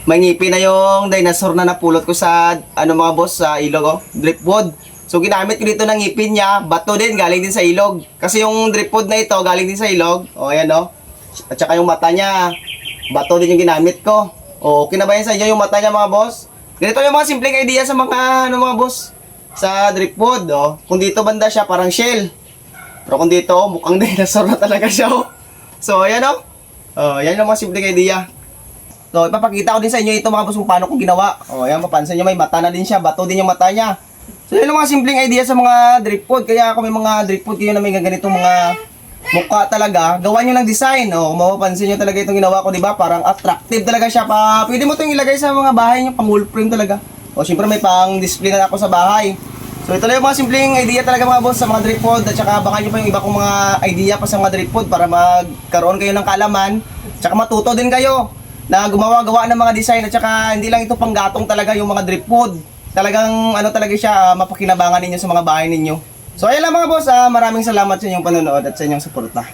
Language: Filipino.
may ngipin na yung dinosaur na napulot ko sa, ano mga boss, sa ilog, oh, driftwood. So, ginamit ko dito ng ngipin niya, bato din, galing din sa ilog. Kasi yung driftwood na ito, galing din sa ilog. O, ayan, oh. At saka yung mata niya, bato din yung ginamit ko. O, okay na ba yan sa inyo yung mata niya, mga boss? Ganito yung mga simpleng idea sa mga, ano mga boss, sa driftwood, oh. Kung dito banda siya, parang shell. Pero kung dito, mukhang dinosaur na talaga siya, oh. So, ayan, oh. Oh, yan yung mga simpleng idea. So, ipapakita ko din sa inyo ito mga boss kung paano ko ginawa. O, ayan, mapansin nyo may mata na din siya. Bato din yung mata niya. So, yun ang mga simpleng idea sa mga driftwood. Kaya kung may mga driftwood kayo na may ganitong mga mukha talaga, gawan nyo ng design. O, kung mapapansin nyo talaga itong ginawa ko, diba? Parang attractive talaga siya. Pwede mo itong ilagay sa mga bahay nyo, pang wall frame talaga. O, syempre may pang display na ako sa bahay. So, ito lang yung mga simpleng idea talaga mga boss sa mga driftwood. At saka baka nyo pa yung iba kong mga idea pa sa mga driftwood para magkaroon kayo ng kaalaman. At saka matuto din kayo na gumawa-gawa ng mga design at saka hindi lang ito panggatong talaga yung mga driftwood. Talagang ano talaga siya, mapakinabangan ninyo sa mga bahay ninyo. So ayun lang mga boss, maraming salamat sa inyong panonood at sa inyong suporta.